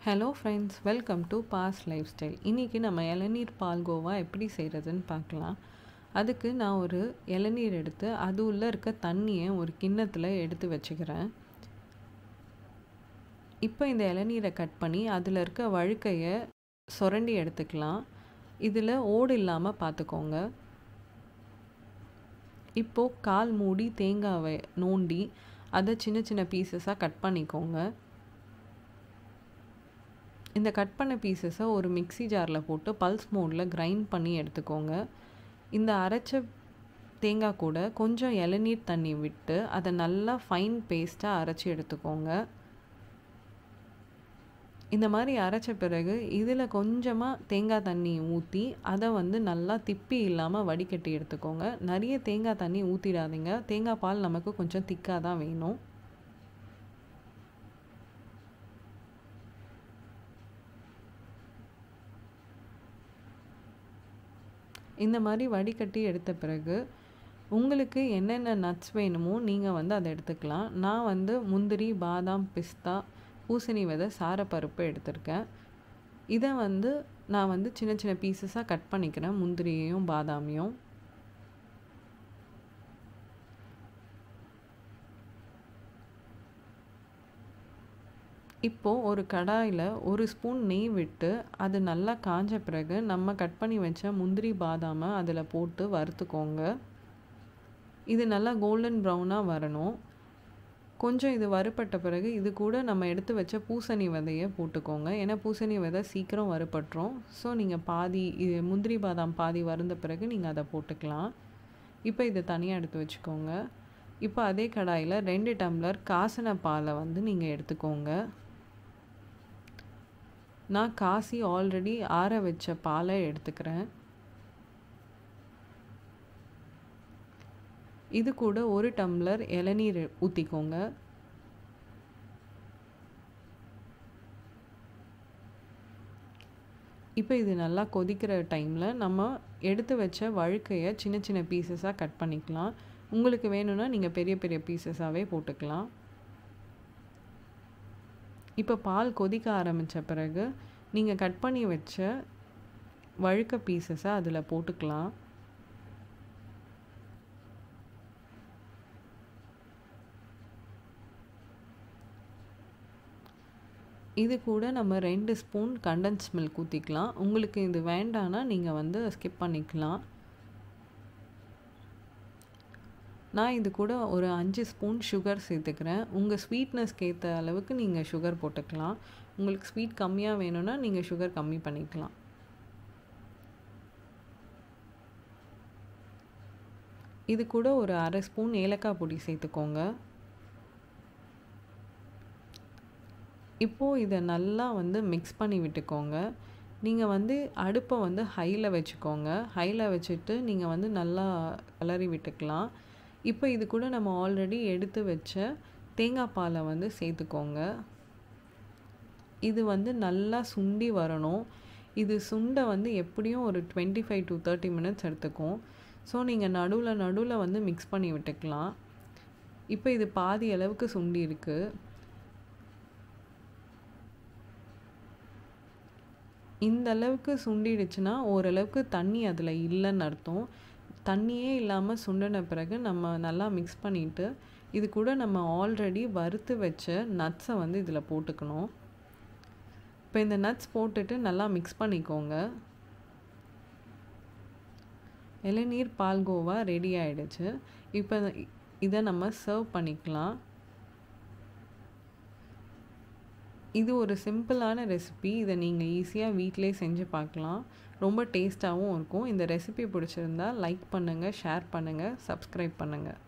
Hello friends, welcome to boss lifestyle. இன்றைக்கி நம்ம இளநீர் பால்கோவா எப்படி செய்கிறதுன்னு பார்க்கலாம். அதுக்கு நான் ஒரு இளநீர் எடுத்து அது உள்ளே இருக்க தண்ணியை ஒரு கிண்ணத்தில் எடுத்து வச்சுக்கிறேன். இப்போ இந்த இளநீரை கட் பண்ணி அதில் இருக்க வழுக்கையை சுரண்டி எடுத்துக்கலாம். இதில் ஓடு இல்லாமல் பார்த்துக்கோங்க. இப்போது கால் மூடி தேங்காவை நோண்டி அதை சின்ன சின்ன பீசஸாக கட் பண்ணிக்கோங்க. இந்த கட் பண்ண பீசஸை ஒரு மிக்ஸி ஜாரில் போட்டு பல்ஸ் மோடில் கிரைண்ட் பண்ணி எடுத்துக்கோங்க. இந்த அரைச்ச தேங்காய் கூட கொஞ்சம் இளநீர் தண்ணி விட்டு அதை நல்லா ஃபைன் பேஸ்ட்டாக அரைச்சி எடுத்துக்கோங்க. இந்த மாதிரி அரைச்ச பிறகு இதில் கொஞ்சமாக தேங்காய் தண்ணி ஊற்றி அதை நல்லா திப்பி இல்லாமல் வடிகட்டி எடுத்துக்கோங்க. நிறைய தேங்காய் தண்ணி ஊற்றிடாதீங்க. தேங்காய் பால் நமக்கு கொஞ்சம் திக்காக தான் வேணும். இந்த மாதிரி வடிகட்டி எடுத்த பிறகு உங்களுக்கு என்னென்ன நட்ஸ் வேணுமோ நீங்கள் அதை எடுத்துக்கலாம். நான் முந்திரி, பாதாம், பிஸ்தா, பூசணி விதை, சாரப்பருப்பு எடுத்திருக்கேன். இதை நான் சின்ன சின்ன பீசஸாக கட் பண்ணிக்கிறேன், முந்திரியையும் பாதாமையும். இப்போது ஒரு கடாயில் ஒரு ஸ்பூன் நெய் விட்டு அது நல்லா காஞ்ச பிறகு நம்ம கட் பண்ணி வச்ச முந்திரி, பாதாமை அதில் போட்டு வறுத்துக்கோங்க. இது நல்லா கோல்டன் ப்ரௌனாக வரணும். கொஞ்சம் இது வறுபட்ட பிறகு இது கூட நம்ம எடுத்து வச்ச பூசணி விதையை போட்டுக்கோங்க. ஏன்னா பூசணி விதை சீக்கிரம் வறுபட்டுரும். ஸோ நீங்கள் பாதி இது முந்திரி, பாதாம் பாதி வறுந்த பிறகு நீங்கள் அதை போட்டுக்கலாம். இப்போ இதை தனியாக எடுத்து வச்சுக்கோங்க. இப்போ அதே கடாயில் 2 டம்ளர் காசின பாலை நீங்கள் எடுத்துக்கோங்க. நான் காசி ஆல்ரெடி ஆற வச்ச பாலை எடுத்துக்கிறேன். இது கூட 1 டம்ளர் இளநீர் ஊற்றிக்கோங்க. இப்போ இது நல்லா கொதிக்கிற டைமில் நம்ம எடுத்து வச்ச வழுக்கையை சின்ன சின்ன பீசஸாக கட் பண்ணிக்கலாம். உங்களுக்கு வேணும்னா நீங்கள் பெரிய பெரிய பீசஸாகவே போட்டுக்கலாம். இப்போ பால் கொதிக்க ஆரம்பித்த பிறகு நீங்கள் கட் பண்ணி வச்ச வழுக்க பீசஸை அதில் போட்டுக்கலாம். இது கூட நம்ம 2 ஸ்பூன் கண்டன்ஸ் மில்க் ஊற்றிக்கலாம். உங்களுக்கு இது வேண்டான்னா நீங்கள் ஸ்கிப் பண்ணிக்கலாம். நான் இது கூட ஒரு 5 ஸ்பூன் சுகர் சேர்த்துக்கிறேன். உங்கள் ஸ்வீட்னஸ்க்கு ஏற்ற அளவுக்கு நீங்கள் சுகர் போட்டுக்கலாம். உங்களுக்கு ஸ்வீட் கம்மியாக வேணும்னா நீங்கள் சுகர் கம்மி பண்ணிக்கலாம். இது கூட ஒரு அரை ஸ்பூன் ஏலக்காய் பொடி சேர்த்துக்கோங்க. இப்போது இதை நல்லா மிக்ஸ் பண்ணி விட்டுக்கோங்க. நீங்கள் அடுப்பை ஹையில் வச்சுக்கோங்க. ஹையில் வச்சுட்டு நீங்கள் நல்லா கிளறி விட்டுக்கலாம். இப்போ இது கூட நம்ம ஆல்ரெடி எடுத்து வச்ச தேங்காய் பாலை சேர்த்துக்கோங்க. இது நல்லா சுண்டி வரணும். இது சுண்ட எப்படியும் ஒரு 25 to 30 மினிட்ஸ் எடுத்துக்கும். ஸோ நீங்கள் நடுவில் மிக்ஸ் பண்ணி விட்டுக்கலாம். இப்போ இது பாதி அளவுக்கு சுண்டி இருக்குது. இந்த அளவுக்கு சுண்டிடுச்சுன்னா ஓரளவுக்கு தண்ணி அதில் இல்லைன்னு அர்த்தம். தண்ணியே இல்லாமல் சுண்டின பிறகு நம்ம நல்லா மிக்ஸ் பண்ணிவிட்டு இது கூட நம்ம ஆல்ரெடி வறுத்து வச்ச நட்ஸை இதில் போட்டுக்கணும். இப்போ இந்த நட்ஸ் போட்டுட்டு நல்லா மிக்ஸ் பண்ணிக்கோங்க. இளநீர் பால்கோவா ரெடி ஆகிடுச்சு. இப்போ இதை நம்ம சர்வ் பண்ணிக்கலாம். இது ஒரு சிம்பிளான ரெசிபி. இதை நீங்கள் ஈஸியாக வீட்டிலே செஞ்சு பார்க்கலாம். ரொம்ப டேஸ்ட்டாகவும் இருக்கும். இந்த ரெசிபி பிடிச்சிருந்தா லைக் பண்ணுங்கள், ஷேர் பண்ணுங்கள், சப்ஸ்கிரைப் பண்ணுங்கள்.